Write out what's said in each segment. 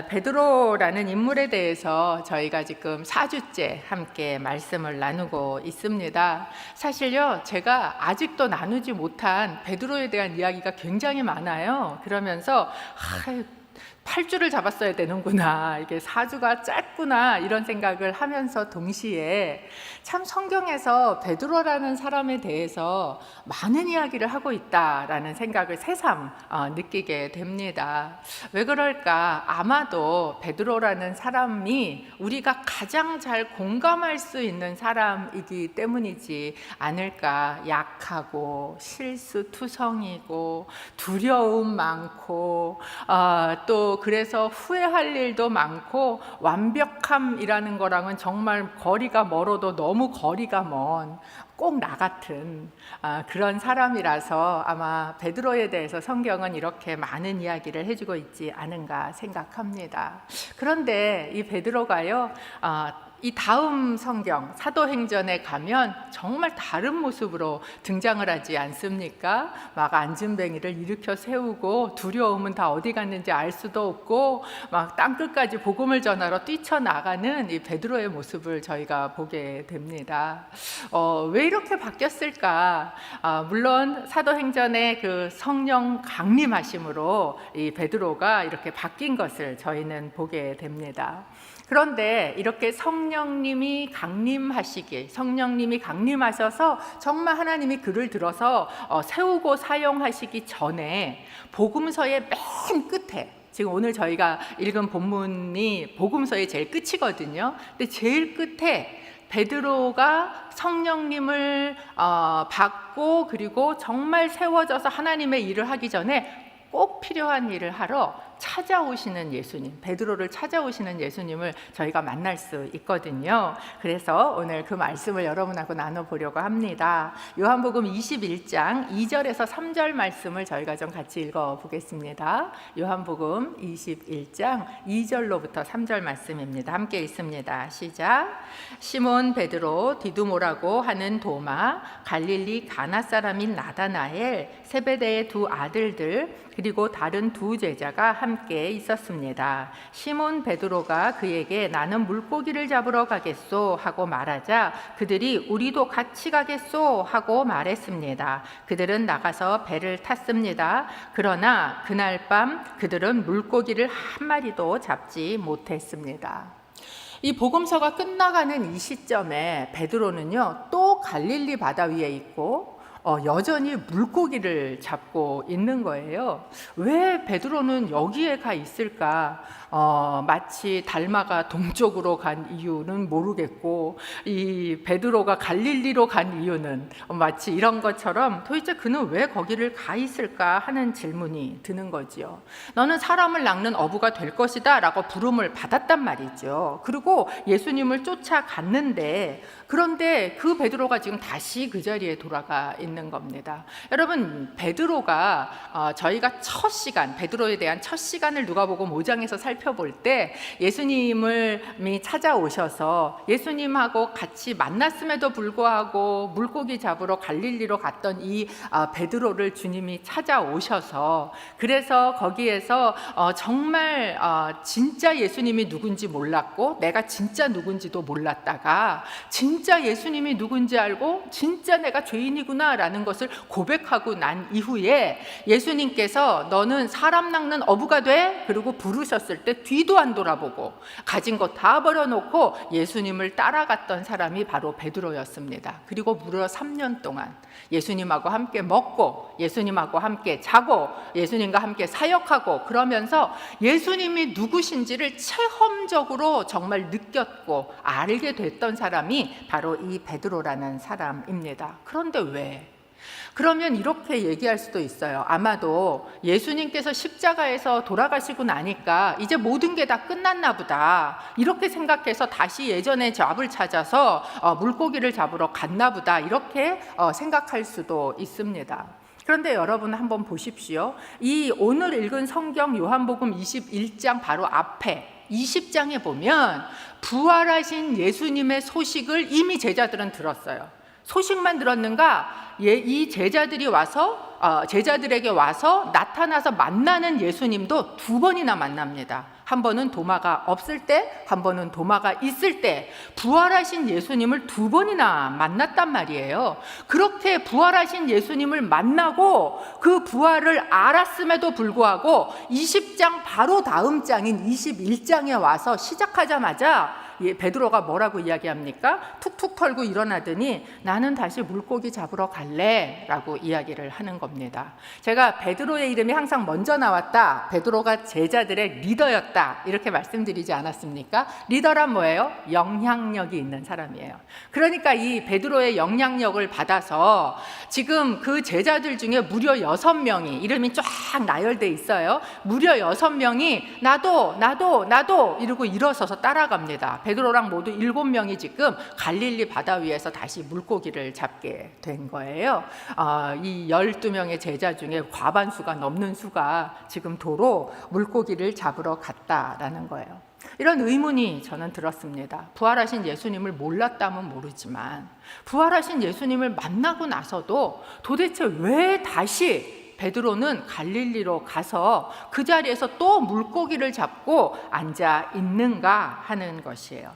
베드로라는 인물에 대해서 저희가 지금 4주째 함께 말씀을 나누고 있습니다. 사실요, 제가 아직도 나누지 못한 베드로에 대한 이야기가 굉장히 많아요. 그러면서 8주를 잡았어야 되는구나, 이게 4주가 짧구나, 이런 생각을 하면서 동시에 참 성경에서 베드로라는 사람에 대해서 많은 이야기를 하고 있다라는 생각을 새삼 느끼게 됩니다. 왜 그럴까? 아마도 베드로라는 사람이 우리가 가장 잘 공감할 수 있는 사람이기 때문이지 않을까. 약하고 실수투성이고 두려움 많고 또 그래서 후회할 일도 많고 완벽함이라는 거랑은 정말 거리가 멀어도 너무 거리가 먼 꼭 나 같은 그런 사람이라서 아마 베드로에 대해서 성경은 이렇게 많은 이야기를 해주고 있지 않은가 생각합니다. 그런데 이 베드로가요, 이 다음 성경 사도행전에 가면 정말 다른 모습으로 등장을 하지 않습니까? 막 안진뱅이를 일으켜 세우고 두려움은 다 어디 갔는지 알 수도 없고 막 땅끝까지 복음을 전하러 뛰쳐나가는 이 베드로의 모습을 저희가 보게 됩니다. 왜 이렇게 바뀌었을까? 물론 사도행전의 그 성령 강림하심으로 이 베드로가 이렇게 바뀐 것을 저희는 보게 됩니다. 그런데 이렇게 성령님이 강림하셔서 정말 하나님이 그를 들어서 세우고 사용하시기 전에 복음서의 맨 끝에, 지금 오늘 저희가 읽은 본문이 복음서의 제일 끝이거든요. 근데 제일 끝에 베드로가 성령님을 받고 그리고 정말 세워져서 하나님의 일을 하기 전에 꼭 필요한 일을 하러 찾아오시는 예수님, 베드로를 찾아오시는 예수님을 저희가 만날 수 있거든요. 그래서 오늘 그 말씀을 여러분하고 나눠보려고 합니다. 요한복음 21장 2절에서 3절 말씀을 저희가 좀 같이 읽어보겠습니다. 요한복음 21장 2절로부터 3절 말씀입니다. 함께 읽습니다. 시작. 시몬 베드로, 디두모라고 하는 도마, 갈릴리 가나 사람인 나다나엘, 세베대의 두 아들들, 그리고 다른 두 제자가 함께 있었습니다. 시몬 베드로가 그에게 나는 물고기를 잡으러 가겠소 하고 말하자 그들이 우리도 같이 가겠소 하고 말했습니다. 그들은 나가서 배를 탔습니다. 그러나 그날 밤 그들은 물고기를 한 마리도 잡지 못했습니다. 이 복음서가 끝나가는 이 시점에 베드로는요, 또 갈릴리 바다 위에 있고 여전히 물고기를 잡고 있는 거예요. 왜 베드로는 여기에 가 있을까? 마치 달마가 동쪽으로 간 이유는 모르겠고, 이 베드로가 갈릴리로 간 이유는 마치 이런 것처럼 도대체 그는 왜 거기를 가 있을까 하는 질문이 드는 거지요. 너는 사람을 낚는 어부가 될 것이다 라고 부름을 받았단 말이죠. 그리고 예수님을 쫓아갔는데, 그런데 그 베드로가 지금 다시 그 자리에 돌아가 있는 겁니다. 여러분, 베드로가 저희가 베드로에 대한 첫 시간을 누가복음 5장에서 살펴볼 때 예수님이 찾아오셔서 예수님하고 같이 만났음에도 불구하고 물고기 잡으러 갈릴리로 갔던 이 베드로를 주님이 찾아오셔서, 그래서 거기에서 정말 진짜 예수님이 누군지 몰랐고 내가 진짜 누군지도 몰랐다가 진짜 예수님이 누군지 알고 진짜 내가 죄인이구나 라는 것을 고백하고 난 이후에 예수님께서 너는 사람 낚는 어부가 돼? 그리고 부르셨을 때 뒤도 안 돌아보고 가진 거 다 버려놓고 예수님을 따라갔던 사람이 바로 베드로였습니다. 그리고 무려 3년 동안 예수님하고 함께 먹고 예수님하고 함께 자고 예수님과 함께 사역하고 그러면서 예수님이 누구신지를 체험적으로 정말 느꼈고 알게 됐던 사람이 바로 이 베드로라는 사람입니다. 그런데 왜? 그러면 이렇게 얘기할 수도 있어요. 아마도 예수님께서 십자가에서 돌아가시고 나니까 이제 모든 게 다 끝났나 보다, 이렇게 생각해서 다시 예전의 잡을 찾아서 물고기를 잡으러 갔나 보다, 이렇게 생각할 수도 있습니다. 그런데 여러분 한번 보십시오. 이 오늘 읽은 성경 요한복음 21장 바로 앞에 20장에 보면 부활하신 예수님의 소식을 이미 제자들은 들었어요. 소식만 들었는가? 이 제자들이 제자들에게 와서 나타나서 만나는 예수님도 2번이나 만납니다. 한 번은 도마가 없을 때, 한 번은 도마가 있을 때 부활하신 예수님을 두 번이나 만났단 말이에요. 그렇게 부활하신 예수님을 만나고 그 부활을 알았음에도 불구하고 20장 바로 다음 장인 21장에 와서 시작하자마자 베드로가 뭐라고 이야기합니까? 툭툭 털고 일어나더니 나는 다시 물고기 잡으러 갈래 라고 이야기를 하는 겁니다. 제가 베드로의 이름이 항상 먼저 나왔다, 베드로가 제자들의 리더였다 이렇게 말씀드리지 않았습니까? 리더란 뭐예요? 영향력이 있는 사람이에요. 그러니까 이 베드로의 영향력을 받아서 지금 그 제자들 중에 무려 6명이 이름이 쫙 나열돼 있어요. 무려 6명이 나도 이러고 일어서서 따라갑니다. 베드로랑 모두 7명이 지금 갈릴리 바다 위에서 다시 물고기를 잡게 된 거예요. 이 12명의 제자 중에 과반수가 넘는 수가 지금 도로 물고기를 잡으러 갔다라는 거예요. 이런 의문이 저는 들었습니다. 부활하신 예수님을 몰랐다면 모르지만 부활하신 예수님을 만나고 나서도 도대체 왜 다시 베드로는 갈릴리로 가서 그 자리에서 또 물고기를 잡고 앉아 있는가 하는 것이에요.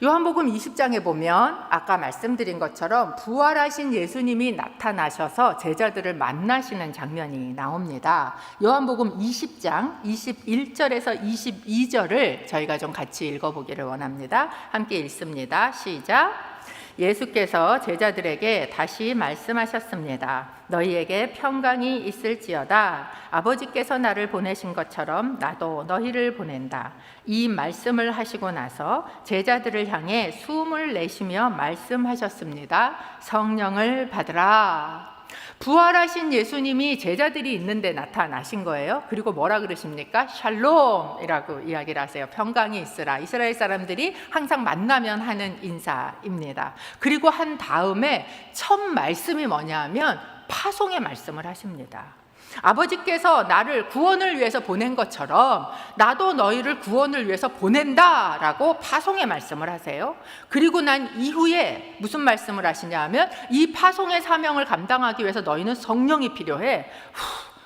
요한복음 20장에 보면 아까 말씀드린 것처럼 부활하신 예수님이 나타나셔서 제자들을 만나시는 장면이 나옵니다. 요한복음 20장 21절에서 22절을 저희가 좀 같이 읽어보기를 원합니다. 함께 읽습니다. 시작. 예수께서 제자들에게 다시 말씀하셨습니다. 너희에게 평강이 있을지어다. 아버지께서 나를 보내신 것처럼 나도 너희를 보낸다. 이 말씀을 하시고 나서 제자들을 향해 숨을 내쉬며 말씀하셨습니다. 성령을 받으라. 부활하신 예수님이 제자들이 있는데 나타나신 거예요. 그리고 뭐라 그러십니까? 샬롬이라고 이야기를 하세요. 평강이 있으라. 이스라엘 사람들이 항상 만나면 하는 인사입니다. 그리고 한 다음에 첫 말씀이 뭐냐 하면 파송의 말씀을 하십니다. 아버지께서 나를 구원을 위해서 보낸 것처럼 나도 너희를 구원을 위해서 보낸다 라고 파송의 말씀을 하세요. 그리고 난 이후에 무슨 말씀을 하시냐 하면 이 파송의 사명을 감당하기 위해서 너희는 성령이 필요해.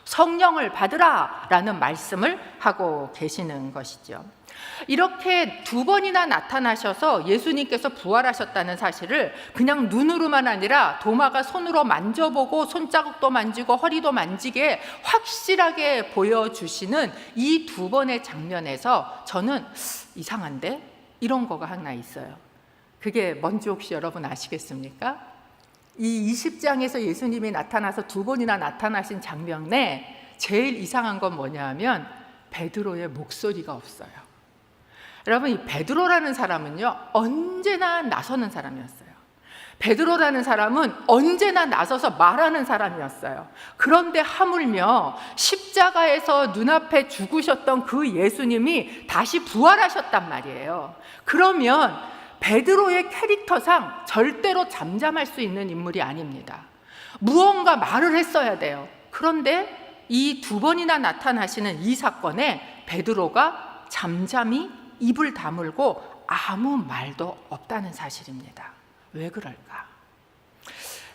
성령을 받으라 라는 말씀을 하고 계시는 것이죠. 이렇게 두 번이나 나타나셔서 예수님께서 부활하셨다는 사실을 그냥 눈으로만 아니라 도마가 손으로 만져보고 손자국도 만지고 허리도 만지게 확실하게 보여주시는 이 두 번의 장면에서 저는 이상한데? 이런 거가 하나 있어요. 그게 뭔지 혹시 여러분 아시겠습니까? 이 20장에서 예수님이 나타나서 두 번이나 나타나신 장면에 제일 이상한 건 뭐냐 하면 베드로의 목소리가 없어요. 여러분, 이 베드로라는 사람은요 언제나 나서는 사람이었어요. 베드로라는 사람은 언제나 나서서 말하는 사람이었어요. 그런데 하물며 십자가에서 눈앞에 죽으셨던 그 예수님이 다시 부활하셨단 말이에요. 그러면 베드로의 캐릭터상 절대로 잠잠할 수 있는 인물이 아닙니다. 무언가 말을 했어야 돼요. 그런데 이 두 번이나 나타나시는 이 사건에 베드로가 잠잠히 입을 다물고 아무 말도 없다는 사실입니다. 왜 그럴까?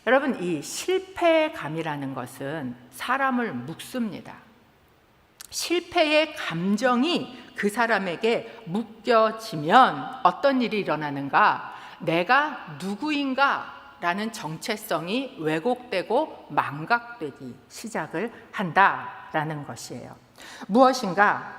여러분, 이 실패감이라는 것은 사람을 묶습니다. 실패의 감정이 그 사람에게 묶여지면 어떤 일이 일어나는가? 내가 누구인가? 라는 정체성이 왜곡되고 망각되기 시작을 한다라는 것이에요. 무엇인가?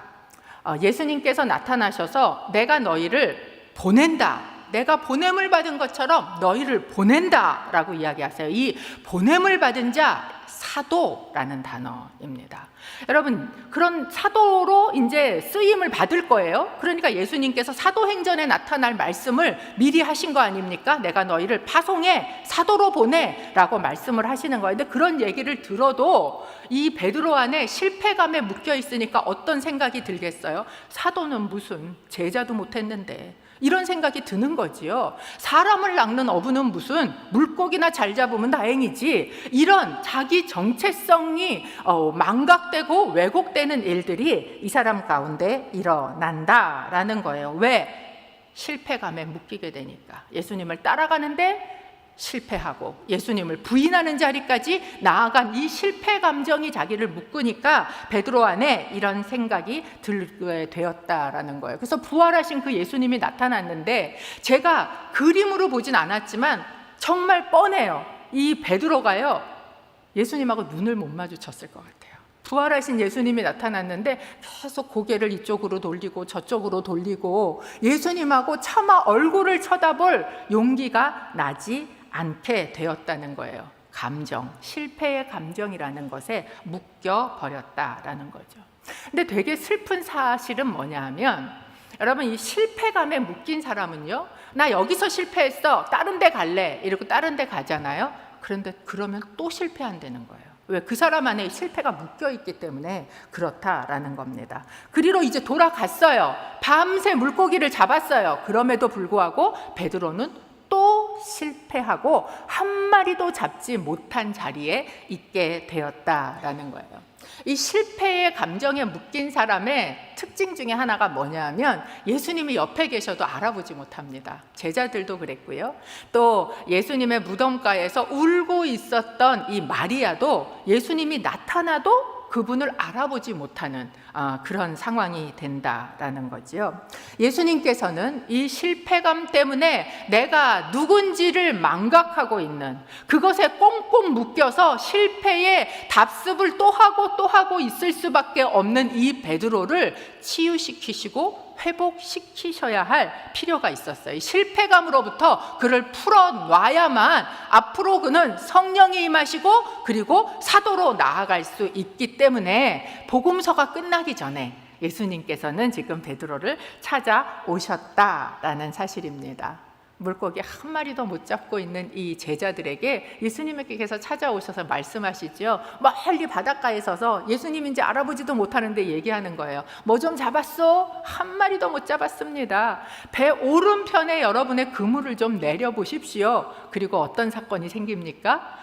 예수님께서 나타나셔서 내가 너희를 보낸다, 내가 보냄을 받은 것처럼 너희를 보낸다 라고 이야기하세요. 이 보냄을 받은 자, 사도라는 단어입니다. 여러분, 그런 사도로 이제 쓰임을 받을 거예요. 그러니까 예수님께서 사도행전에 나타날 말씀을 미리 하신 거 아닙니까? 내가 너희를 파송해, 사도로 보내 라고 말씀을 하시는 거예요. 근데 그런 얘기를 들어도 이 베드로 안에 실패감에 묶여 있으니까 어떤 생각이 들겠어요? 사도는 무슨 제자도 못했는데, 이런 생각이 드는 거지요. 사람을 낚는 어부는 무슨 물고기나 잘 잡으면 다행이지, 이런 자기 정체성이 망각되고 왜곡되는 일들이 이 사람 가운데 일어난다라는 거예요. 왜? 실패감에 묶이게 되니까. 예수님을 따라가는데 실패하고 예수님을 부인하는 자리까지 나아간 이 실패 감정이 자기를 묶으니까 베드로 안에 이런 생각이 들게 되었다라는 거예요. 그래서 부활하신 그 예수님이 나타났는데 제가 그림으로 보진 않았지만 정말 뻔해요. 이 베드로가요, 예수님하고 눈을 못 마주쳤을 것 같아요. 부활하신 예수님이 나타났는데 계속 고개를 이쪽으로 돌리고 저쪽으로 돌리고 예수님하고 차마 얼굴을 쳐다볼 용기가 나지 않게 되었다는 거예요. 감정, 실패의 감정이라는 것에 묶여버렸다라는 거죠. 근데 되게 슬픈 사실은 뭐냐 하면, 여러분, 이 실패감에 묶인 사람은요, 나 여기서 실패했어, 다른 데 갈래, 이러고 다른 데 가잖아요. 그런데 그러면 또 실패한다는 거예요. 왜? 그 사람 안에 실패가 묶여있기 때문에 그렇다라는 겁니다. 그리로 이제 돌아갔어요. 밤새 물고기를 잡았어요. 그럼에도 불구하고 베드로는 또 실패하고 한 마리도 잡지 못한 자리에 있게 되었다라는 거예요. 이 실패의 감정에 묶인 사람의 특징 중에 하나가 뭐냐면 예수님이 옆에 계셔도 알아보지 못합니다. 제자들도 그랬고요. 또 예수님의 무덤가에서 울고 있었던 이 마리아도 예수님이 나타나도 그분을 알아보지 못하는 그런 상황이 된다라는 거죠. 예수님께서는 이 실패감 때문에 내가 누군지를 망각하고 있는, 그것에 꽁꽁 묶여서 실패의 답습을 또 하고 있을 수밖에 없는 이 베드로를 치유시키시고 회복시키셔야 할 필요가 있었어요. 실패감으로부터 그를 풀어놔야만 앞으로 그는 성령이 임하시고 그리고 사도로 나아갈 수 있기 때문에 복음서가 끝나기 전에 예수님께서는 지금 베드로를 찾아오셨다라는 사실입니다. 물고기 한 마리도 못 잡고 있는 이 제자들에게 예수님께서 찾아오셔서 말씀하시죠. 멀리 바닷가에 서서 예수님인지 알아보지도 못하는데 얘기하는 거예요. 뭐 좀 잡았어? 한 마리도 못 잡았습니다. 배 오른편에 여러분의 그물을 좀 내려보십시오. 그리고 어떤 사건이 생깁니까?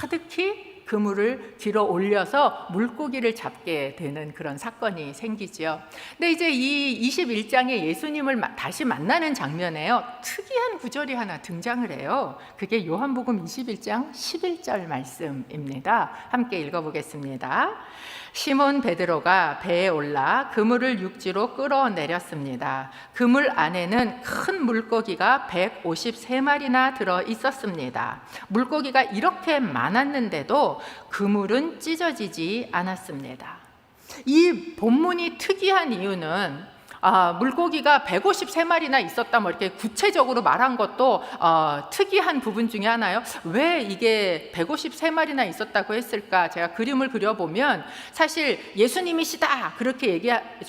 가득히 그물을 들어 올려서 물고기를 잡게 되는 그런 사건이 생기죠. 근데 이제 이 21장에 예수님을 다시 만나는 장면에요, 특이한 구절이 하나 등장을 해요. 그게 요한복음 21장 11절 말씀입니다. 함께 읽어보겠습니다. 시몬 베드로가 배에 올라 그물을 육지로 끌어내렸습니다. 그물 안에는 큰 물고기가 153마리나 들어 있었습니다. 물고기가 이렇게 많았는데도 그물은 찢어지지 않았습니다. 이 본문이 특이한 이유는 물고기가 153마리나 있었다, 뭐 이렇게 구체적으로 말한 것도 특이한 부분 중에 하나요. 왜 이게 153마리나 있었다고 했을까? 제가 그림을 그려보면 사실 예수님이시다 그렇게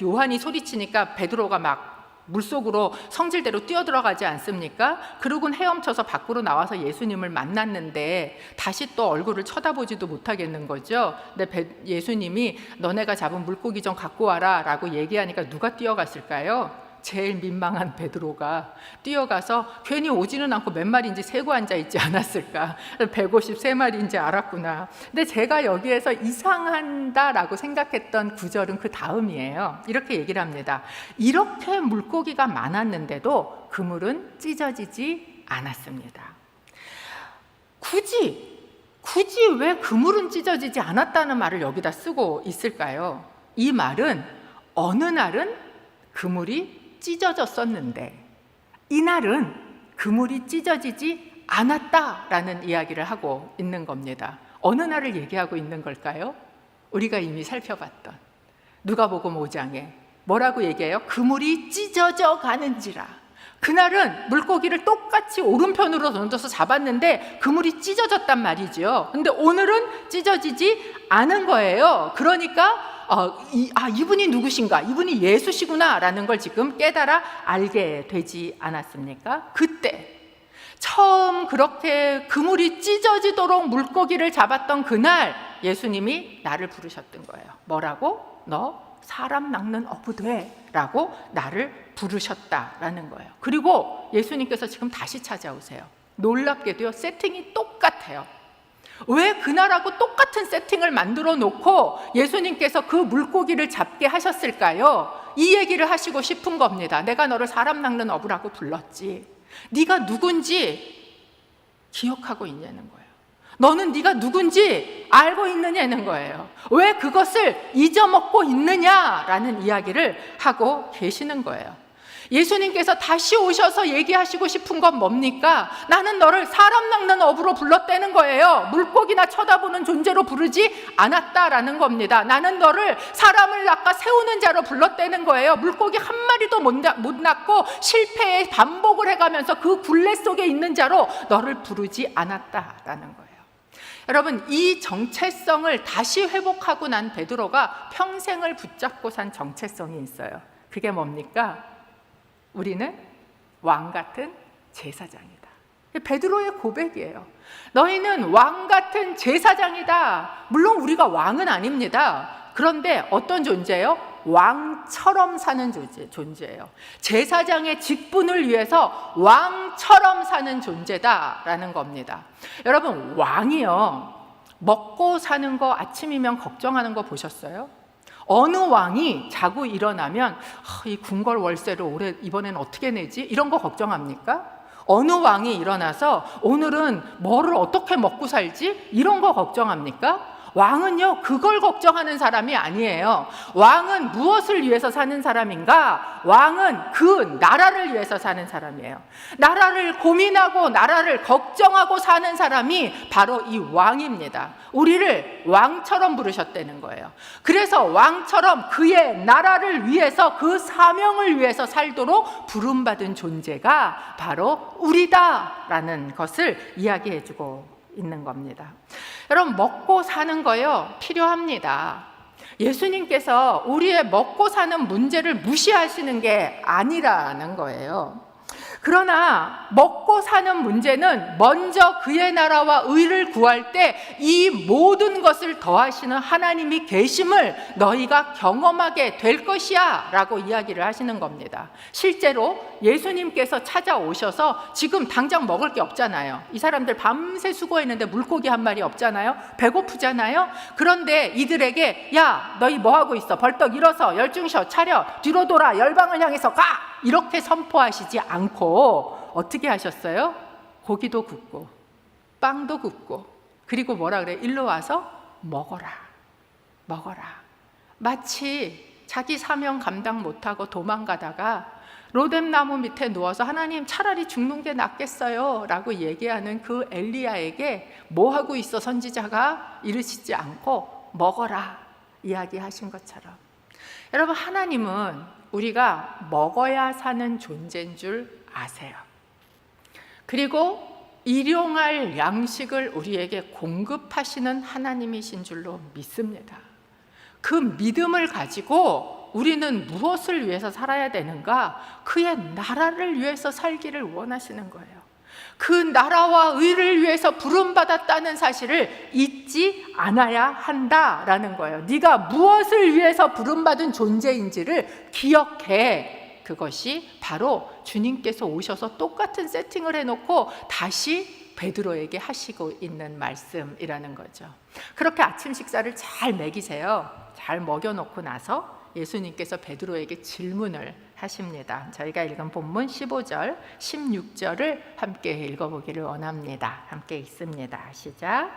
요한이 소리치니까 베드로가 막 물속으로 성질대로 뛰어들어가지 않습니까? 그러고는 헤엄쳐서 밖으로 나와서 예수님을 만났는데 다시 또 얼굴을 쳐다보지도 못하겠는 거죠. 근데 예수님이 너네가 잡은 물고기 좀 갖고 와라 라고 얘기하니까 누가 뛰어갔을까요? 제일 민망한 베드로가 뛰어가서 괜히 오지는 않고 몇 마리인지 세고 앉아있지 않았을까. 153마리인지 알았구나. 근데 제가 여기에서 이상한다라고 생각했던 구절은 그 다음이에요. 이렇게 얘기를 합니다. 이렇게 물고기가 많았는데도 그물은 찢어지지 않았습니다. 굳이 왜 그물은 찢어지지 않았다는 말을 여기다 쓰고 있을까요? 이 말은 어느 날은 그물이 찢어졌었는데 이날은 그물이 찢어지지 않았다라는 이야기를 하고 있는 겁니다. 어느 날을 얘기하고 있는 걸까요? 우리가 이미 살펴봤던 누가복음 5장에 뭐라고 얘기해요? 그물이 찢어져 가는지라. 그날은 물고기를 똑같이 오른편으로 던져서 잡았는데 그물이 찢어졌단 말이죠. 근데 오늘은 찢어지지 않은 거예요. 그러니까 이분이 누구신가? 이분이 예수시구나 라는 걸 지금 깨달아 알게 되지 않았습니까? 그때 처음 그렇게 그물이 찢어지도록 물고기를 잡았던 그날 예수님이 나를 부르셨던 거예요. 뭐라고? 너 사람 낚는 어부 돼 라고 나를 부르셨다라는 거예요. 그리고 예수님께서 지금 다시 찾아오세요. 놀랍게도요, 세팅이 똑같아요. 왜 그날하고 똑같은 세팅을 만들어 놓고 예수님께서 그 물고기를 잡게 하셨을까요? 이 얘기를 하시고 싶은 겁니다. 내가 너를 사람 낚는 어부라고 불렀지. 네가 누군지 기억하고 있냐는 거예요. 너는 네가 누군지 알고 있느냐는 거예요. 왜 그것을 잊어먹고 있느냐라는 이야기를 하고 계시는 거예요. 예수님께서 다시 오셔서 얘기하시고 싶은 건 뭡니까? 나는 너를 사람 낚는 어부로 불렀다는 거예요. 물고기나 쳐다보는 존재로 부르지 않았다라는 겁니다. 나는 너를 사람을 낚아 세우는 자로 불렀다는 거예요. 물고기 한 마리도 못 낚고 실패에 반복을 해가면서 그 굴레 속에 있는 자로 너를 부르지 않았다라는 거예요. 여러분, 이 정체성을 다시 회복하고 난 베드로가 평생을 붙잡고 산 정체성이 있어요. 그게 뭡니까? 우리는 왕 같은 제사장이다. 베드로의 고백이에요. 너희는 왕 같은 제사장이다. 물론 우리가 왕은 아닙니다. 그런데 어떤 존재예요? 왕처럼 사는 존재예요. 제사장의 직분을 위해서 왕처럼 사는 존재다라는 겁니다. 여러분, 왕이요, 먹고 사는 거 아침이면 걱정하는 거 보셨어요? 어느 왕이 자고 일어나면 이 궁궐 월세를 이번엔 어떻게 내지? 이런 거 걱정합니까? 어느 왕이 일어나서 오늘은 뭐를 어떻게 먹고 살지? 이런 거 걱정합니까? 왕은요, 그걸 걱정하는 사람이 아니에요. 왕은 무엇을 위해서 사는 사람인가? 왕은 그 나라를 위해서 사는 사람이에요. 나라를 고민하고 나라를 걱정하고 사는 사람이 바로 이 왕입니다. 우리를 왕처럼 부르셨다는 거예요. 그래서 왕처럼 그의 나라를 위해서, 그 사명을 위해서 살도록 부름받은 존재가 바로 우리다라는 것을 이야기해주고 있는 겁니다. 여러분, 먹고 사는 거요, 필요합니다. 예수님께서 우리의 먹고 사는 문제를 무시하시는 게 아니라는 거예요. 그러나 먹고 사는 문제는 먼저 그의 나라와 의를 구할 때 이 모든 것을 더하시는 하나님이 계심을 너희가 경험하게 될 것이야 라고 이야기를 하시는 겁니다. 실제로 예수님께서 찾아오셔서 지금 당장 먹을 게 없잖아요. 이 사람들 밤새 수고했는데 물고기 한 마리 없잖아요. 배고프잖아요. 그런데 이들에게 야, 너희 뭐 하고 있어? 벌떡 일어서 열중셔 차려 뒤로 돌아 열방을 향해서 가! 이렇게 선포하시지 않고 어떻게 하셨어요? 고기도 굽고 빵도 굽고, 그리고 뭐라 그래? 일로 와서 먹어라. 마치 자기 사명 감당 못하고 도망가다가 로뎀나무 밑에 누워서 하나님 차라리 죽는 게 낫겠어요 라고 얘기하는 그 엘리야에게 뭐 하고 있어 선지자가 이르시지 않고 먹어라 이야기하신 것처럼, 여러분, 하나님은 우리가 먹어야 사는 존재인 줄 아세요. 그리고 일용할 양식을 우리에게 공급하시는 하나님이신 줄로 믿습니다. 그 믿음을 가지고 우리는 무엇을 위해서 살아야 되는가? 그의 나라를 위해서 살기를 원하시는 거예요. 그 나라와 의를 위해서 부름받았다는 사실을 잊지 않아야 한다라는 거예요. 네가 무엇을 위해서 부름받은 존재인지를 기억해. 그것이 바로 주님께서 오셔서 똑같은 세팅을 해놓고 다시 베드로에게 하시고 있는 말씀이라는 거죠. 그렇게 아침 식사를 잘 먹이세요. 잘 먹여놓고 나서 예수님께서 베드로에게 질문을 하십니다. 저희가 읽은 본문 15절, 16절을 함께 읽어보기를 원합니다. 함께 읽습니다. 시작.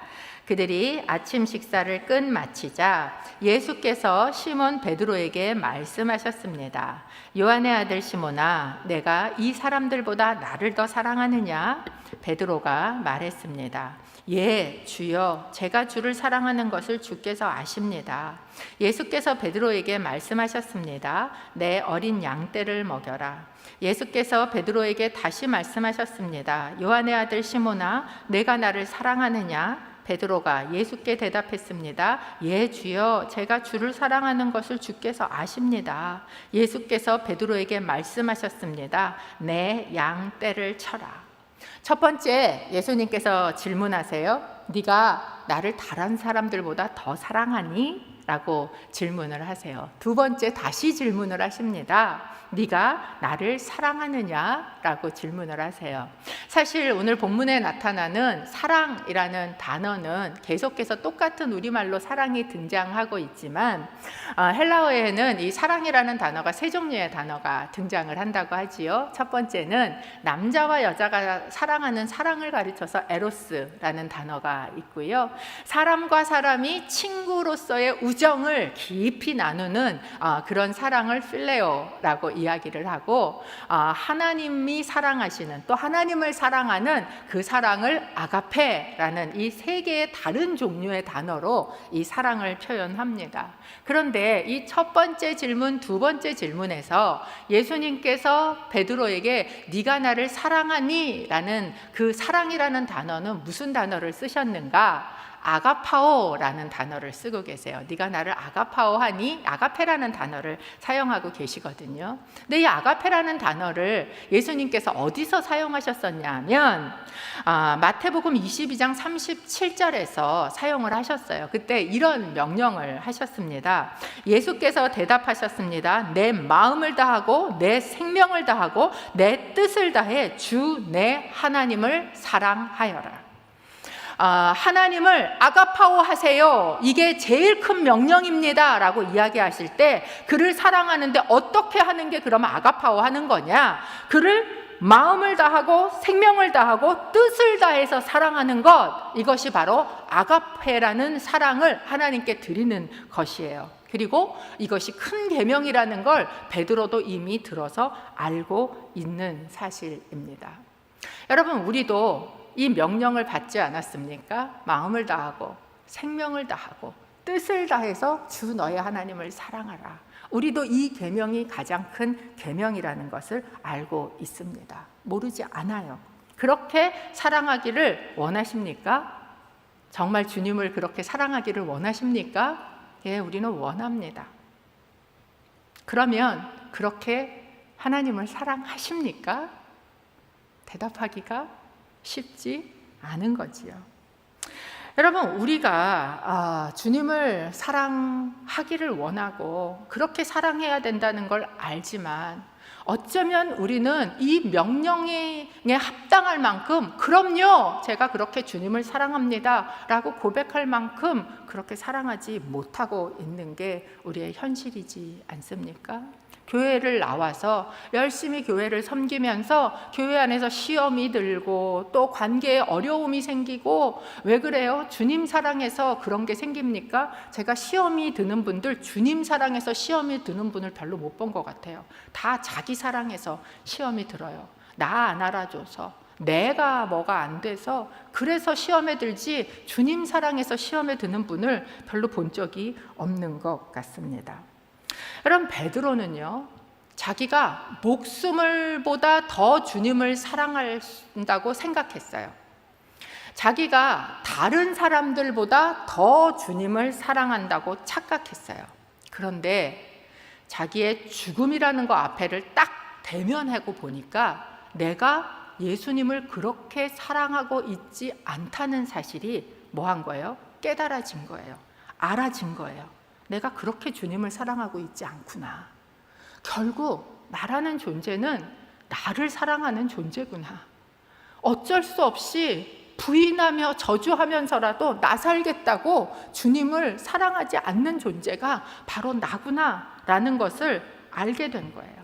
그들이 아침 식사를 끝마치자 예수께서 시몬 베드로에게 말씀하셨습니다. 요한의 아들 시몬아, 내가 이 사람들보다 나를 더 사랑하느냐? 베드로가 말했습니다. 예, 주여, 제가 주를 사랑하는 것을 주께서 아십니다. 예수께서 베드로에게 말씀하셨습니다. 내 어린 양떼를 먹여라. 예수께서 베드로에게 다시 말씀하셨습니다. 요한의 아들 시몬아, 내가 나를 사랑하느냐? 베드로가 예수께 대답했습니다. 예, 주여, 제가 주를 사랑하는 것을 주께서 아십니다. 예수께서 베드로에게 말씀하셨습니다. 내 양떼를 쳐라. 첫 번째, 예수님께서 질문하세요. 네가 나를 다른 사람들보다 더 사랑하니? 라고 질문을 하세요. 두 번째 다시 질문을 하십니다. 네가 나를 사랑하느냐? 라고 질문을 하세요. 사실 오늘 본문에 나타나는 사랑이라는 단어는 계속해서 똑같은 우리말로 사랑이 등장하고 있지만 헬라어에는 이 사랑이라는 단어가 세 종류의 단어가 등장을 한다고 하지요. 첫 번째는 남자와 여자가 사랑하는 사랑을 가르쳐서 에로스라는 단어가 있고요. 사람과 사람이 친구로서의 우정을 깊이 나누는 그런 사랑을 필레오라고 이야기를 하고, 하나님이 사랑하시는 또 하나님을 사랑하는 그 사랑을 아가페라는 이 세 개의 다른 종류의 단어로 이 사랑을 표현합니다. 그런데 이 첫 번째 질문, 두 번째 질문에서 예수님께서 베드로에게 네가 나를 사랑하니? 라는 그 사랑이라는 단어는 무슨 단어를 쓰셨는가? 아가파오라는 단어를 쓰고 계세요. 네가 나를 아가파오하니? 아가페라는 단어를 사용하고 계시거든요. 근데 이 아가페라는 단어를 예수님께서 어디서 사용하셨었냐면 마태복음 22장 37절에서 사용을 하셨어요. 그때 이런 명령을 하셨습니다. 예수께서 대답하셨습니다. 내 마음을 다하고 내 생명을 다하고 내 뜻을 다해 주 내 하나님을 사랑하여라. 하나님을 아가파오 하세요. 이게 제일 큰 명령입니다 라고 이야기하실 때 그를 사랑하는데 어떻게 하는 게 그러면 아가파오 하는 거냐? 그를 마음을 다하고 생명을 다하고 뜻을 다해서 사랑하는 것, 이것이 바로 아가페라는 사랑을 하나님께 드리는 것이에요. 그리고 이것이 큰 계명이라는 걸 베드로도 이미 들어서 알고 있는 사실입니다. 여러분, 우리도 이 명령을 받지 않았습니까? 마음을 다하고 생명을 다하고 뜻을 다해서 주 너의 하나님을 사랑하라. 우리도 이 계명이 가장 큰 계명이라는 것을 알고 있습니다. 모르지 않아요. 그렇게 사랑하기를 원하십니까? 정말 주님을 그렇게 사랑하기를 원하십니까? 예, 우리는 원합니다. 그러면 그렇게 하나님을 사랑하십니까? 대답하기가 쉽지 않은 거지요. 여러분, 우리가 주님을 사랑하기를 원하고 그렇게 사랑해야 된다는 걸 알지만 어쩌면 우리는 이 명령에 합당할 만큼 그럼요, 제가 그렇게 주님을 사랑합니다 라고 고백할 만큼 그렇게 사랑하지 못하고 있는 게 우리의 현실이지 않습니까? 교회를 나와서 열심히 교회를 섬기면서 교회 안에서 시험이 들고 또 관계에 어려움이 생기고, 왜 그래요? 주님 사랑해서 그런 게 생깁니까? 제가 시험이 드는 분들, 주님 사랑해서 시험이 드는 분을 별로 못 본 것 같아요. 다 자기 사랑해서 시험이 들어요. 나 안 알아줘서, 내가 뭐가 안 돼서 그래서 시험에 들지 주님 사랑해서 시험에 드는 분을 별로 본 적이 없는 것 같습니다. 여러분, 베드로는요, 자기가 목숨을 보다 더 주님을 사랑한다고 생각했어요. 자기가 다른 사람들보다 더 주님을 사랑한다고 착각했어요. 그런데 자기의 죽음이라는 거 앞에를 딱 대면하고 보니까 내가 예수님을 그렇게 사랑하고 있지 않다는 사실이 뭐 한 거예요? 깨달아진 거예요. 알아진 거예요. 내가 그렇게 주님을 사랑하고 있지 않구나. 결국 나라는 존재는 나를 사랑하는 존재구나. 어쩔 수 없이 부인하며 저주하면서라도 나 살겠다고 주님을 사랑하지 않는 존재가 바로 나구나 라는 것을 알게 된 거예요.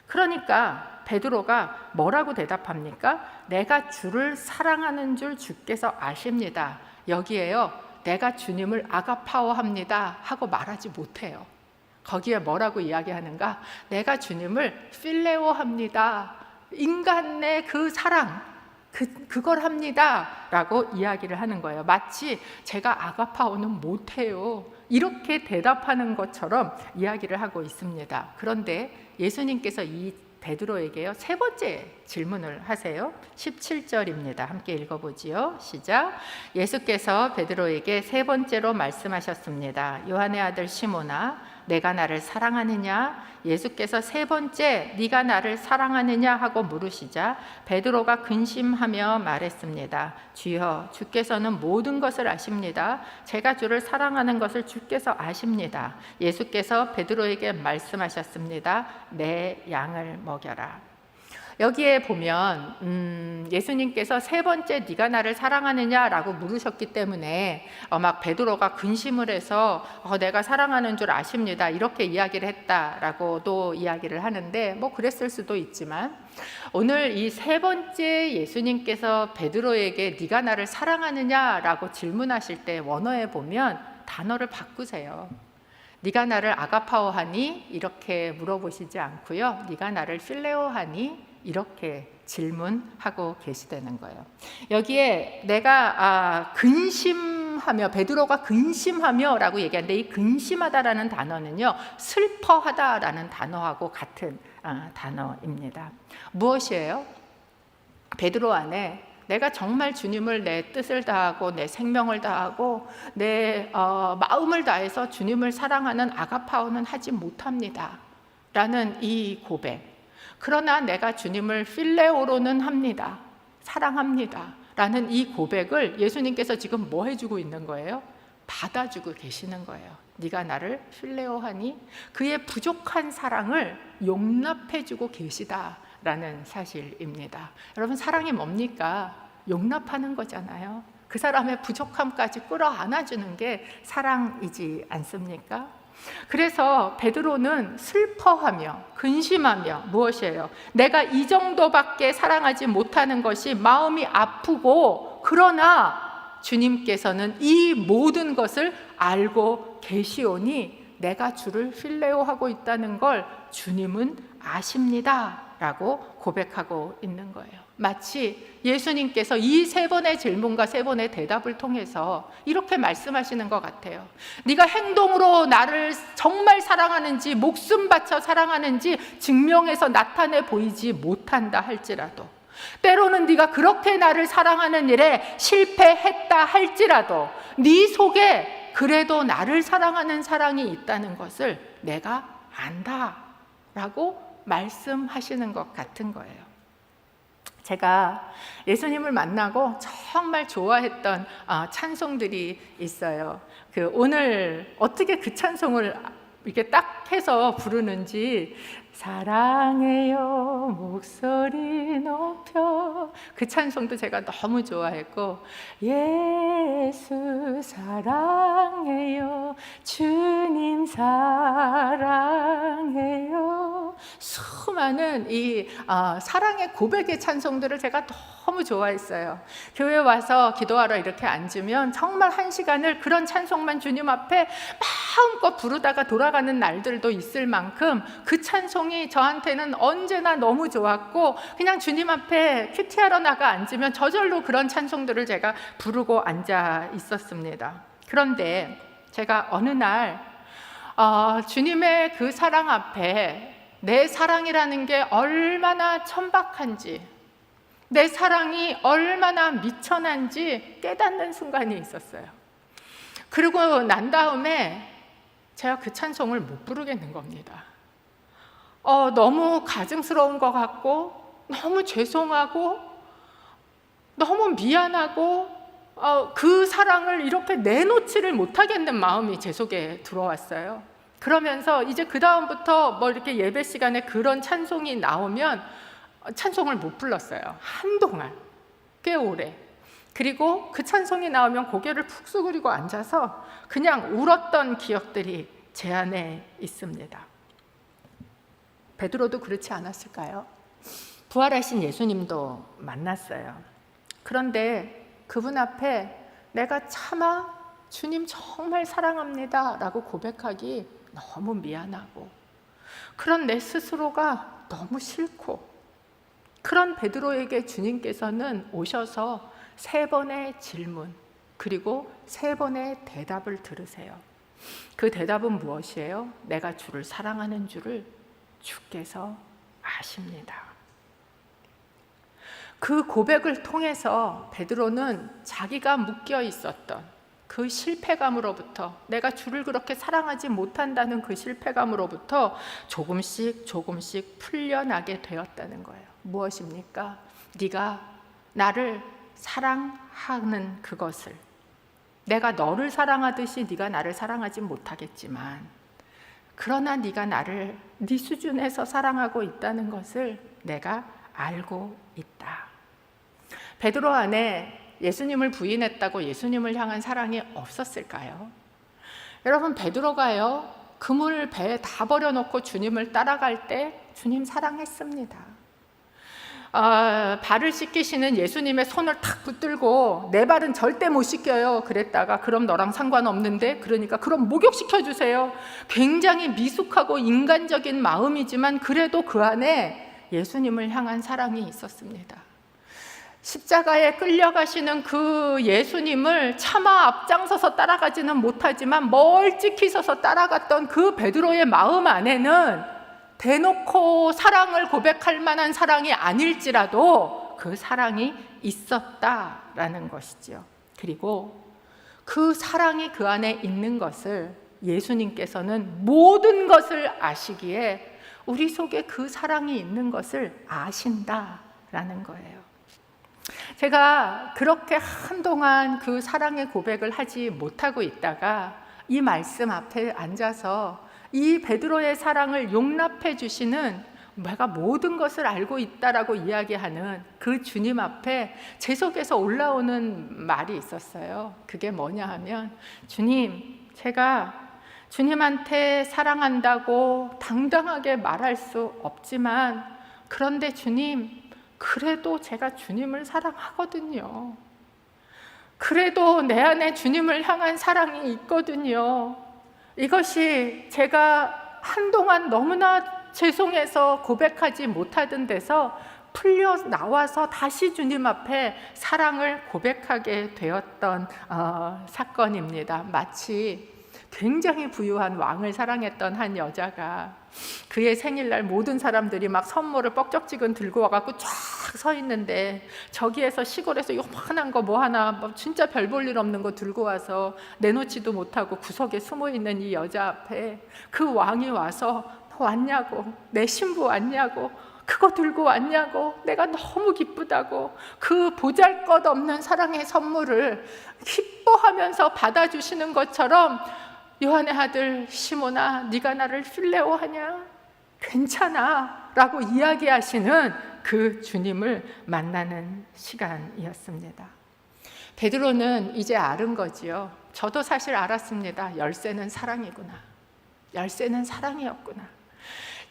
그러니까 베드로가 뭐라고 대답합니까? 내가 주를 사랑하는 줄 주께서 아십니다. 여기에요, 내가 주님을 아가파오합니다 하고 말하지 못해요. 거기에 뭐라고 이야기하는가? 내가 주님을 필레오합니다. 인간의 그 사랑, 그걸 합니다 라고 이야기를 하는 거예요. 마치 제가 아가파오는 못해요 이렇게 대답하는 것처럼 이야기를 하고 있습니다. 그런데 예수님께서 이 베드로에게요, 세 번째 질문을 하세요. 17절입니다. 함께 읽어보지요. 시작. 예수께서 베드로에게 세 번째로 말씀하셨습니다. 요한의 아들 시몬아, 내가 나를 사랑하느냐? 예수께서 세 번째 네가 나를 사랑하느냐 하고 물으시자 베드로가 근심하며 말했습니다. 주여, 주께서는 모든 것을 아십니다. 제가 주를 사랑하는 것을 주께서 아십니다. 예수께서 베드로에게 말씀하셨습니다. 내 양을 먹여라. 여기에 보면 예수님께서 세 번째 네가 나를 사랑하느냐라고 물으셨기 때문에 막 베드로가 근심을 해서 내가 사랑하는 줄 아십니다 이렇게 이야기를 했다라고도 이야기를 하는데 뭐 그랬을 수도 있지만 오늘 이 세 번째 예수님께서 베드로에게 네가 나를 사랑하느냐라고 질문하실 때 원어에 보면 단어를 바꾸세요. 네가 나를 아가파오하니 이렇게 물어보시지 않고요. 네가 나를 필레오하니 이렇게 질문하고 계시다는 거예요. 여기에 내가 근심하며 베드로가 근심하며라고 얘기하는데 이 근심하다라는 단어는요 슬퍼하다라는 단어하고 같은 단어입니다. 무엇이에요? 베드로 안에 내가 정말 주님을 내 뜻을 다하고 내 생명을 다하고 내 마음을 다해서 주님을 사랑하는 아가파오는 하지 못합니다 라는 이 고백, 그러나 내가 주님을 필레오로는 합니다, 사랑합니다 라는 이 고백을 예수님께서 지금 뭐 해주고 있는 거예요? 받아주고 계시는 거예요. 네가 나를 필레오하니 그의 부족한 사랑을 용납해주고 계시다라는 사실입니다. 여러분, 사랑이 뭡니까? 용납하는 거잖아요. 그 사람의 부족함까지 끌어안아주는 게 사랑이지 않습니까? 그래서 베드로는 슬퍼하며 근심하며 무엇이에요? 내가 이 정도밖에 사랑하지 못하는 것이 마음이 아프고, 그러나 주님께서는 이 모든 것을 알고 계시오니 내가 주를 필레오하고 있다는 걸 주님은 아십니다 라고 고백하고 있는 거예요. 마치 예수님께서 이 세 번의 질문과 세 번의 대답을 통해서 이렇게 말씀하시는 것 같아요. 네가 행동으로 나를 정말 사랑하는지, 목숨 바쳐 사랑하는지 증명해서 나타내 보이지 못한다 할지라도, 때로는 네가 그렇게 나를 사랑하는 일에 실패했다 할지라도 네 속에 그래도 나를 사랑하는 사랑이 있다는 것을 내가 안다 라고 말씀하시는 것 같은 거예요. 제가 예수님을 만나고 정말 좋아했던 찬송들이 있어요. 오늘 어떻게 그 찬송을 이렇게 딱 해서 부르는지, 사랑해요 목소리 높여, 그 찬송도 제가 너무 좋아했고, 예수 사랑해요 주님 사랑해요, 수많은 이 사랑의 고백의 찬송들을 제가 너무 좋아했어요. 교회 와서 기도하러 이렇게 앉으면 정말 한 시간을 그런 찬송만 주님 앞에 마음껏 부르다가 돌아가는 날들도 있을 만큼 그 찬송이 저한테는 언제나 너무 좋았고, 그냥 주님 앞에 큐티하러 나가 앉으면 저절로 그런 찬송들을 제가 부르고 앉아 있었습니다. 그런데 제가 어느 날 주님의 그 사랑 앞에 내 사랑이라는 게 얼마나 천박한지, 내 사랑이 얼마나 미천한지 깨닫는 순간이 있었어요. 그리고 난 다음에 제가 그 찬송을 못 부르겠는 겁니다. 너무 가증스러운 것 같고, 너무 죄송하고, 너무 미안하고, 그 사랑을 이렇게 내놓지를 못하겠는 마음이 제 속에 들어왔어요. 그러면서 이제 그 다음부터 뭐 이렇게 예배 시간에 그런 찬송이 나오면 찬송을 못 불렀어요. 한동안, 꽤 오래. 그리고 그 찬송이 나오면 고개를 푹 숙이고 앉아서 그냥 울었던 기억들이 제 안에 있습니다. 베드로도 그렇지 않았을까요? 부활하신 예수님도 만났어요. 그런데 그분 앞에 내가 차마 주님 정말 사랑합니다 라고 고백하기 너무 미안하고, 그런 내 스스로가 너무 싫고, 그런 베드로에게 주님께서는 오셔서 세 번의 질문 그리고 세 번의 대답을 들으세요. 그 대답은 무엇이에요? 내가 주를 사랑하는 줄을 주께서 아십니다. 그 고백을 통해서 베드로는 자기가 묶여 있었던, 그 실패감으로부터, 내가 주를 그렇게 사랑하지 못한다는 그 실패감으로부터 조금씩 조금씩 풀려나게 되었다는 거예요. 무엇입니까? 네가 나를 사랑하는 그것을, 내가 너를 사랑하듯이 네가 나를 사랑하지 못하겠지만, 그러나 네가 나를 네 수준에서 사랑하고 있다는 것을 내가 알고 있다. 베드로 안에 예수님을 부인했다고 예수님을 향한 사랑이 없었을까요? 여러분, 베드로가요, 그물 배에 다 버려놓고 주님을 따라갈 때 주님 사랑했습니다. 발을 씻기시는 예수님의 손을 탁 붙들고 내 발은 절대 못 씻겨요 그랬다가, 그럼 너랑 상관없는데, 그러니까 그럼 목욕시켜 주세요. 굉장히 미숙하고 인간적인 마음이지만 그래도 그 안에 예수님을 향한 사랑이 있었습니다. 십자가에 끌려가시는 그 예수님을 차마 앞장서서 따라가지는 못하지만 멀찍이 서서 따라갔던 그 베드로의 마음 안에는 대놓고 사랑을 고백할 만한 사랑이 아닐지라도 그 사랑이 있었다라는 것이지요. 그리고 그 사랑이 그 안에 있는 것을 예수님께서는 모든 것을 아시기에 우리 속에 그 사랑이 있는 것을 아신다라는 거예요. 제가 그렇게 한동안 그 사랑의 고백을 하지 못하고 있다가 이 말씀 앞에 앉아서 이 베드로의 사랑을 용납해 주시는, 내가 모든 것을 알고 있다라고 이야기하는 그 주님 앞에 제 속에서 올라오는 말이 있었어요. 그게 뭐냐 하면, 주님, 제가 주님한테 사랑한다고 당당하게 말할 수 없지만, 그런데 주님, 그래도 제가 주님을 사랑하거든요. 그래도 내 안에 주님을 향한 사랑이 있거든요. 이것이 제가 한동안 너무나 죄송해서 고백하지 못하던 데서 풀려 나와서 다시 주님 앞에 사랑을 고백하게 되었던 사건입니다. 마치 굉장히 부유한 왕을 사랑했던 한 여자가 그의 생일날 모든 사람들이 막 선물을 뻑적지근 들고 와갖고 쫙 서 있는데, 저기에서 시골에서 요만한 거 뭐 하나 진짜 별 볼 일 없는 거 들고 와서 내놓지도 못하고 구석에 숨어 있는 이 여자 앞에 그 왕이 와서, 너 왔냐고, 내 신부 왔냐고, 그거 들고 왔냐고, 내가 너무 기쁘다고 그 보잘것없는 사랑의 선물을 기뻐하면서 받아주시는 것처럼, 요한의 아들 시몬아, 네가 나를 필레오하냐? 괜찮아 라고 이야기하시는 그 주님을 만나는 시간이었습니다. 베드로는 이제 알은 거지요. 저도 사실 알았습니다. 열쇠는 사랑이구나. 열쇠는 사랑이었구나.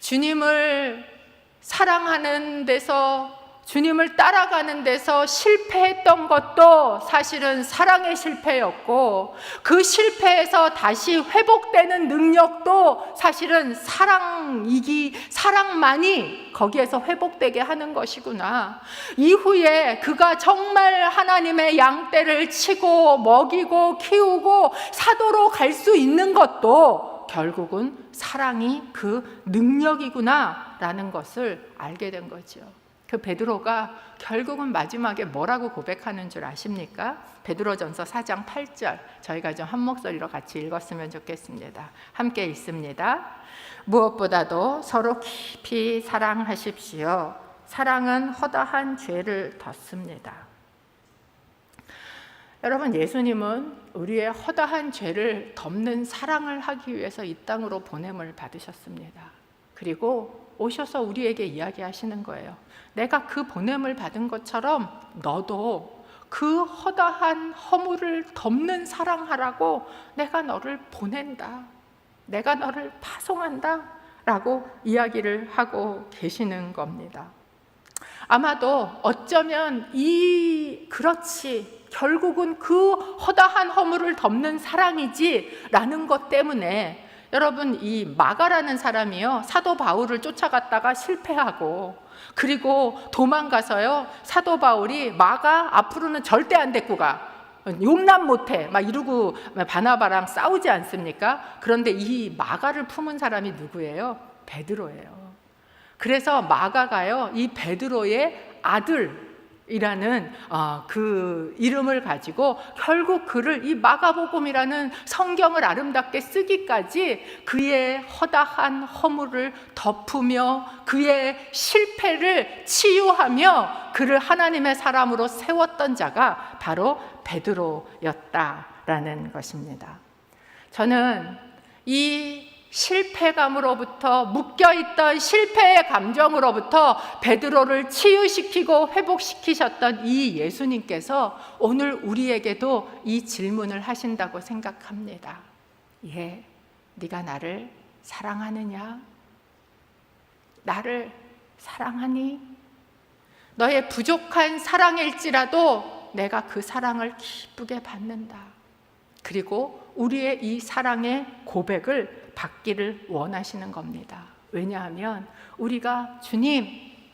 주님을 사랑하는 데서, 주님을 따라가는 데서 실패했던 것도 사실은 사랑의 실패였고, 그 실패에서 다시 회복되는 능력도 사실은 사랑만이 거기에서 회복되게 하는 것이구나. 이후에 그가 정말 하나님의 양떼를 치고 먹이고 키우고 사도로 갈 수 있는 것도 결국은 사랑이 그 능력이구나 라는 것을 알게 된 거죠. 그 베드로가 결국은 마지막에 뭐라고 고백하는 줄 아십니까? 베드로전서 4장 8절, 저희가 좀 한 목소리로 같이 읽었으면 좋겠습니다. 함께 읽습니다. 무엇보다도 서로 깊이 사랑하십시오. 사랑은 허다한 죄를 덮습니다. 여러분, 예수님은 우리의 허다한 죄를 덮는 사랑을 하기 위해서 이 땅으로 보냄을 받으셨습니다. 그리고 오셔서 우리에게 이야기하시는 거예요. 내가 그 보냄을 받은 것처럼 너도 그 허다한 허물을 덮는 사랑하라고 내가 너를 보낸다. 내가 너를 파송한다 라고 이야기를 하고 계시는 겁니다. 아마도 어쩌면 그렇지, 결국은 그 허다한 허물을 덮는 사랑이지 라는 것 때문에, 여러분, 이 마가라는 사람이요, 사도 바울을 쫓아갔다가 실패하고, 그리고 도망가서요, 사도 바울이 마가 앞으로는 절대 안 데리고 가, 용납 못해 막 이러고 바나바랑 싸우지 않습니까? 그런데 이 마가를 품은 사람이 누구예요? 베드로예요. 그래서 마가가요, 이 베드로의 아들, 이라는 그 이름을 가지고 결국 그를 이 마가복음이라는 성경을 아름답게 쓰기까지 그의 허다한 허물을 덮으며 그의 실패를 치유하며 그를 하나님의 사람으로 세웠던 자가 바로 베드로였다라는 것입니다. 저는 이 실패감으로부터, 묶여있던 실패의 감정으로부터 베드로를 치유시키고 회복시키셨던 이 예수님께서 오늘 우리에게도 이 질문을 하신다고 생각합니다. 예, 네가 나를 사랑하느냐? 나를 사랑하니? 너의 부족한 사랑일지라도 내가 그 사랑을 기쁘게 받는다. 그리고 우리의 이 사랑의 고백을 받기를 원하시는 겁니다. 왜냐하면 우리가 주님,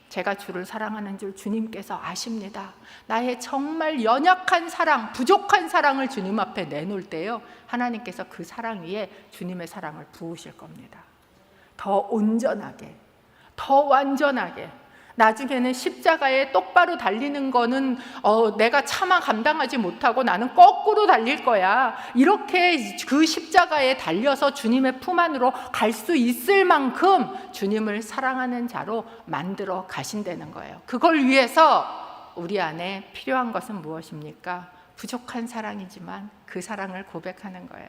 제가 주를 사랑하는 줄 주님께서 아십니다. 나의 정말 연약한 사랑, 부족한 사랑을 주님 앞에 내놓을 때요, 하나님께서 그 사랑 위에 주님의 사랑을 부으실 겁니다. 더 온전하게, 더 완전하게. 나중에는 십자가에 똑바로 달리는 거는 내가 차마 감당하지 못하고 나는 거꾸로 달릴 거야. 이렇게 그 십자가에 달려서 주님의 품 안으로 갈 수 있을 만큼 주님을 사랑하는 자로 만들어 가신다는 거예요. 그걸 위해서 우리 안에 필요한 것은 무엇입니까? 부족한 사랑이지만 그 사랑을 고백하는 거예요.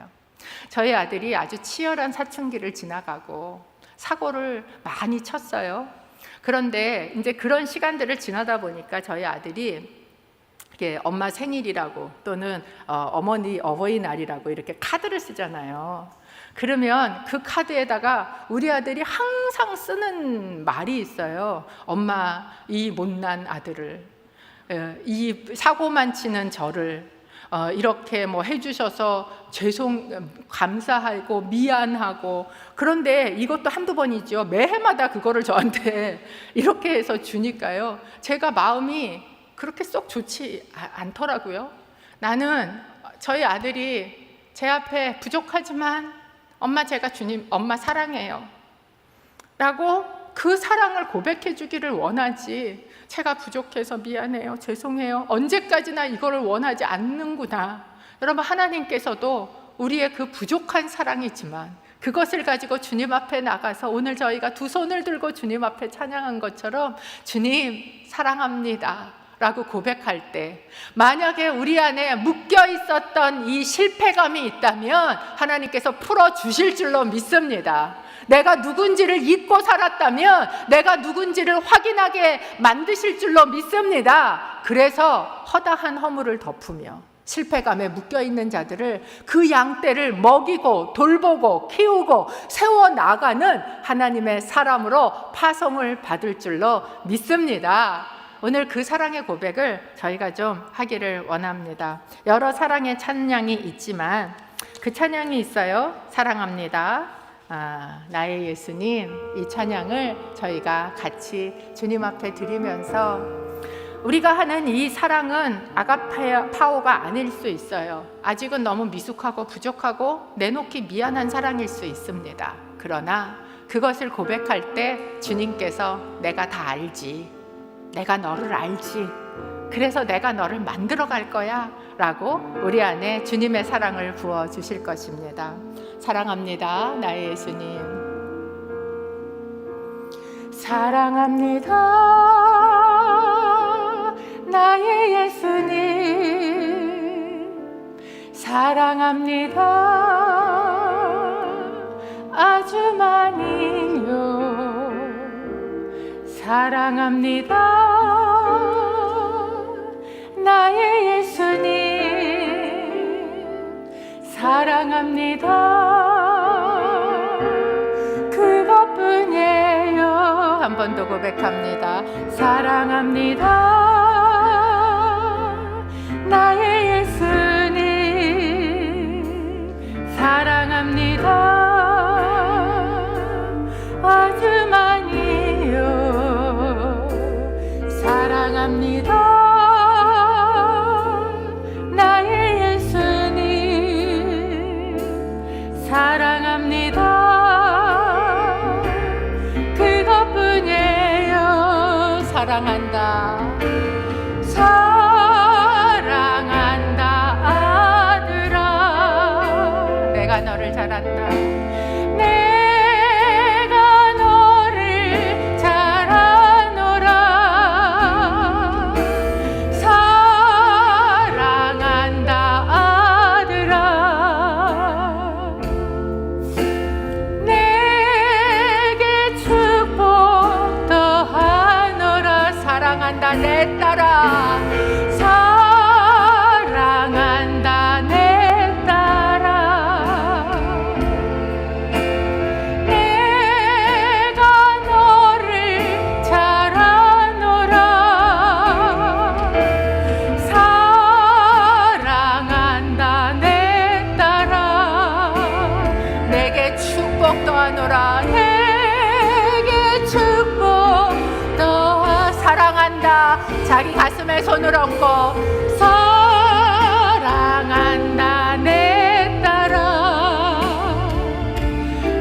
저희 아들이 아주 치열한 사춘기를 지나가고 사고를 많이 쳤어요. 그런데 이제 그런 시간들을 지나다 보니까 저희 아들이 이렇게 엄마 생일이라고 또는 어머니 어버이날이라고 이렇게 카드를 쓰잖아요. 그러면 그 카드에다가 우리 아들이 항상 쓰는 말이 있어요. 엄마, 이 못난 아들을, 이 사고만 치는 저를 이렇게 뭐 해주셔서 감사하고 미안하고. 그런데 이것도 한두 번이죠. 매해마다 그거를 저한테 이렇게 해서 주니까요, 제가 마음이 그렇게 쏙 좋지 않더라고요. 나는 저희 아들이 제 앞에 부족하지만 엄마, 제가 주님, 엄마 사랑해요 라고 그 사랑을 고백해 주기를 원하지, 제가 부족해서 미안해요, 죄송해요, 언제까지나 이거를 원하지 않는구나. 여러분, 하나님께서도 우리의 그 부족한 사랑이지만 그것을 가지고 주님 앞에 나가서 오늘 저희가 두 손을 들고 주님 앞에 찬양한 것처럼 주님 사랑합니다 라고 고백할 때, 만약에 우리 안에 묶여 있었던 이 실패감이 있다면 하나님께서 풀어주실 줄로 믿습니다. 내가 누군지를 잊고 살았다면 내가 누군지를 확인하게 만드실 줄로 믿습니다. 그래서 허다한 허물을 덮으며 실패감에 묶여있는 자들을, 그 양떼를 먹이고 돌보고 키우고 세워나가는 하나님의 사람으로 파송을 받을 줄로 믿습니다. 오늘 그 사랑의 고백을 저희가 좀 하기를 원합니다. 여러 사랑의 찬양이 있지만 그 찬양이 있어요. 사랑합니다, 나의 예수님. 이 찬양을 저희가 같이 주님 앞에 드리면서 우리가 하는 이 사랑은 아가파오가 아닐 수 있어요. 아직은 너무 미숙하고 부족하고 내놓기 미안한 사랑일 수 있습니다. 그러나 그것을 고백할 때 주님께서 내가 다 알지, 내가 너를 알지, 그래서 내가 너를 만들어 갈 거야 라고 우리 안에 주님의 사랑을 부어 주실 것입니다. 사랑합니다, 나의 예수님. 사랑합니다, 나의 예수님. 사랑합니다, 아주 많이요. 사랑합니다, 나의 예수님. 사랑합니다, 그것뿐이에요. 한 번 더 고백합니다. 사랑합니다, 나의 예수님. 사랑합니다, 아주 많이요. 사랑합니다, 나의 예수님. 사랑합니다, 그것뿐이에요. 사랑한다, 사랑한다 아들아, 내가 너를 잘 안다. 내가 너를 잘 아노라. 사랑한다 아들아. 내게 축복 더하노라. 사랑한다 내 딸아. 사랑한다 내 딸아. 내가 너를 잘 아노라. 사랑한다 내 딸아. 내게 축복 더하노라. 내게 축복 더하. 사랑한다. 자기 가슴에 손을 얹고 사랑한다 내 딸아.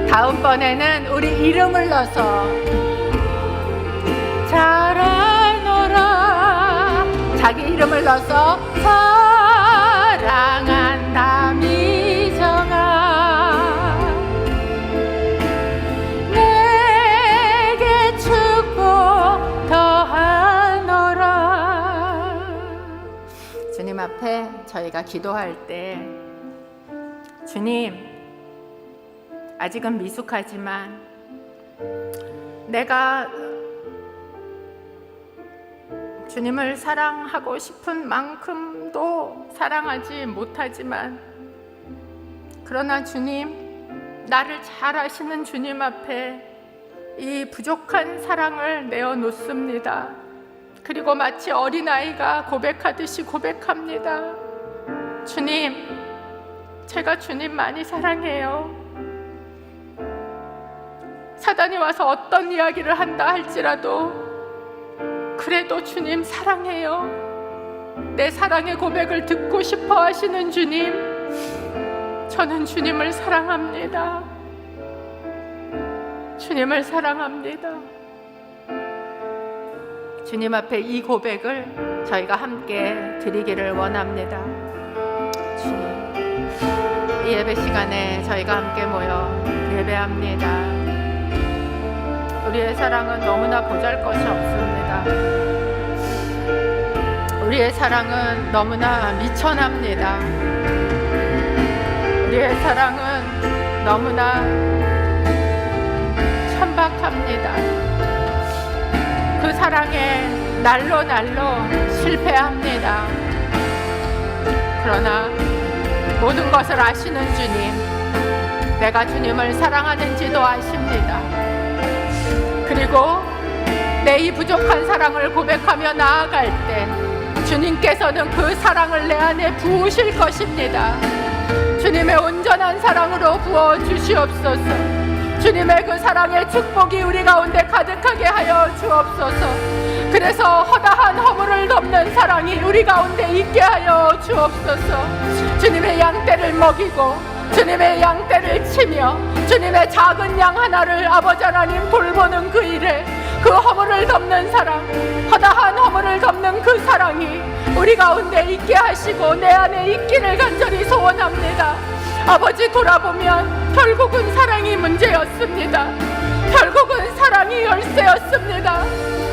다음번에는 우리 이름을 넣어서 잘 아노라. 자기 이름을 넣어서 사랑한다 미정아. 내게 축복 더하노라. 주님 앞에 저희가 기도할 때, 주님, 아직은 미숙하지만 내가 주님을 사랑하고 싶은 만큼도 사랑하지 못하지만, 그러나 주님, 나를 잘 아시는 주님 앞에 이 부족한 사랑을 내어놓습니다. 그리고 마치 어린아이가 고백하듯이 고백합니다. 주님, 제가 주님 많이 사랑해요. 사단이 와서 어떤 이야기를 한다 할지라도 그래도 주님 사랑해요. 내 사랑의 고백을 듣고 싶어 하시는 주님, 저는 주님을 사랑합니다. 주님을 사랑합니다. 주님 앞에 이 고백을 저희가 함께 드리기를 원합니다. 주님, 이 예배 시간에 저희가 함께 모여 예배합니다. 우리의 사랑은 너무나 보잘것이 없습니다. 우리의 사랑은 너무나 미천합니다. 우리의 사랑은 너무나 천박합니다. 그 사랑에 날로 실패합니다. 그러나 모든 것을 아시는 주님, 내가 주님을 사랑하는지도 아십니다. 그리고 내 이 부족한 사랑을 고백하며 나아갈 때 주님께서는 그 사랑을 내 안에 부으실 것입니다. 주님의 온전한 사랑으로 부어주시옵소서. 주님의 그 사랑의 축복이 우리 가운데 가득하게 하여 주옵소서. 그래서 허다한 허물을 덮는 사랑이 우리 가운데 있게 하여 주옵소서. 주님의 양떼를 먹이고 주님의 양떼를 치며 주님의 작은 양 하나를 아버지 하나님 돌보는 그 일에 그 허물을 덮는 사랑, 허다한 허물을 덮는 그 사랑이 우리 가운데 있게 하시고 내 안에 있기를 간절히 소원합니다. 아버지, 돌아보면 결국은 사랑이 문제였습니다. 결국은 사랑이 열쇠였습니다.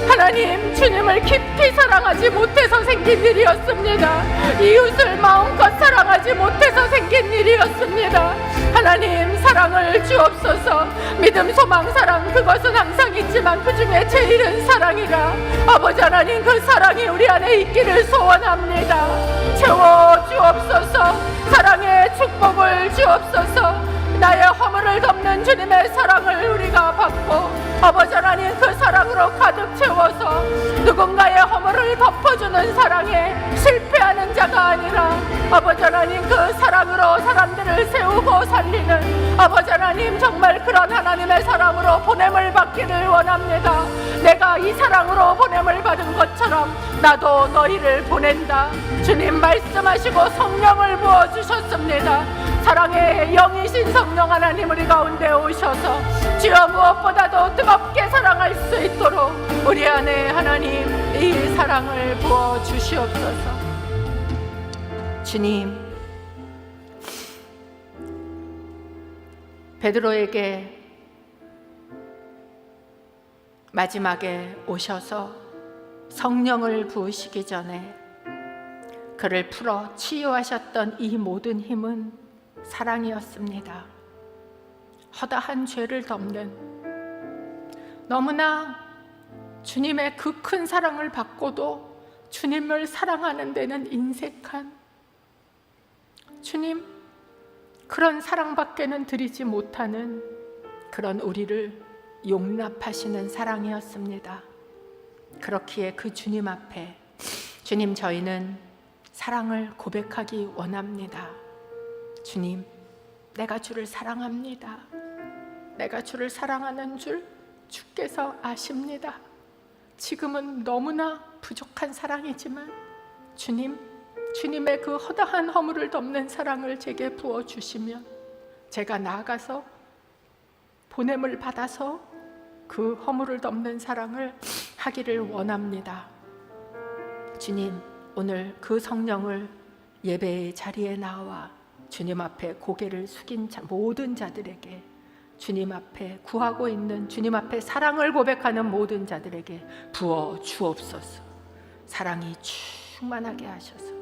하나님, 주님을 깊이 사랑하지 못해서 생긴 일이었습니다. 이웃을 마음껏 사랑하지 못해서 생긴 일이었습니다. 하나님, 사랑을 주옵소서. 믿음, 소망, 사랑, 그것은 항상 있지만 그 중에 제일은 사랑이라. 아버지 하나님, 그 사랑이 우리 안에 있기를 소원합니다. 채워 주옵소서. 사랑의 축복을 주옵소서. 나의 허물을 덮는 주님의 사랑을 우리가 받고 아버지 하나님, 그 사랑으로 가득 채워서 누군가의 허물을 덮어주는 사랑에 실패하는 자가 아니라 아버지 하나님, 그 사랑으로 사람들을 세우고 살리는 아버지 하나님, 정말 그런 하나님의 사랑으로 보냄을 받기를 원합니다. 내가 이 사랑으로 보냄을 받은 것처럼 나도 너희를 보낸다. 주님 말씀하시고 성령을 부어주셨습니다. 사랑의 영이신 성령 하나님 우리 가운데 오셔서 주여 무엇보다도 뜨겁게 사랑할 수 있도록 우리 안에 하나님 이 사랑을 부어 주시옵소서. 주님, 베드로에게 마지막에 오셔서 성령을 부으시기 전에 그를 풀어 치유하셨던 이 모든 힘은 사랑이었습니다. 허다한 죄를 덮는, 너무나 주님의 그 큰 사랑을 받고도 주님을 사랑하는 데는 인색한, 주님 그런 사랑밖에는 드리지 못하는 그런 우리를 용납하시는 사랑이었습니다. 그렇기에 그 주님 앞에, 주님 저희는 사랑을 고백하기 원합니다. 주님, 내가 주를 사랑합니다. 내가 주를 사랑하는 줄 주께서 아십니다. 지금은 너무나 부족한 사랑이지만 주님, 주님의 그 허다한 허물을 덮는 사랑을 제게 부어주시면 제가 나아가서 보냄을 받아서 그 허물을 덮는 사랑을 하기를 원합니다. 주님, 오늘 그 성령을 예배의 자리에 나와 주님 앞에 고개를 숙인 모든 자들에게, 주님 앞에 구하고 있는, 주님 앞에 사랑을 고백하는 모든 자들에게 부어 주옵소서. 사랑이 충만하게 하셔서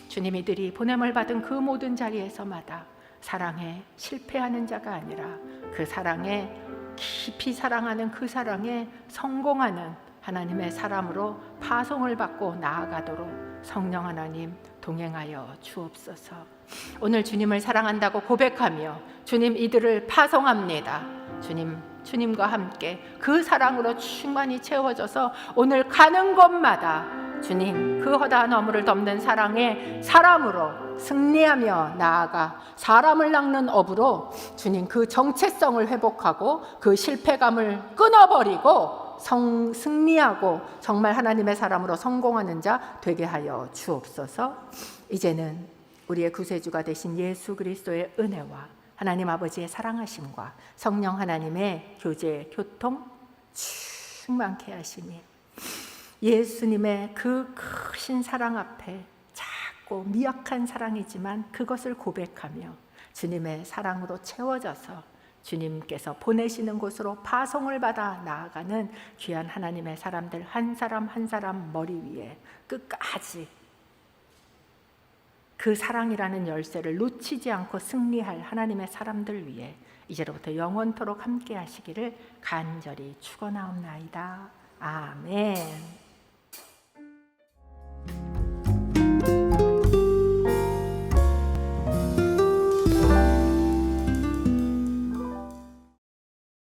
주님, 이들이 보냄을 받은 그 모든 자리에서마다 사랑에 실패하는 자가 아니라 그 사랑에 깊이 사랑하는, 그 사랑에 성공하는 하나님의 사람으로 파송을 받고 나아가도록 성령 하나님 동행하여 주옵소서. 오늘 주님을 사랑한다고 고백하며 주님 이들을 파송합니다. 주님과 함께 그 사랑으로 충만히 채워져서 오늘 가는 곳마다 주님 그 허다한 허물을 덮는 사랑의 사람으로 승리하며 나아가 사람을 낚는 업으로 주님 그 정체성을 회복하고 그 실패감을 끊어버리고 승리하고 정말 하나님의 사람으로 성공하는 자 되게 하여 주옵소서. 이제는 우리의 구세주가 되신 예수 그리스도의 은혜와 하나님 아버지의 사랑하심과 성령 하나님의 교제, 교통 충만케 하시니 예수님의 그 크신 사랑 앞에 작고 미약한 사랑이지만 그것을 고백하며 주님의 사랑으로 채워져서 주님께서 보내시는 곳으로 파송을 받아 나아가는 귀한 하나님의 사람들 한 사람 한 사람 머리 위에 끝까지 그 사랑이라는 열쇠를 놓치지 않고 승리할 하나님의 사람들 위해 이제로부터 영원토록 함께 하시기를 간절히 축원하옵나이다. 아멘.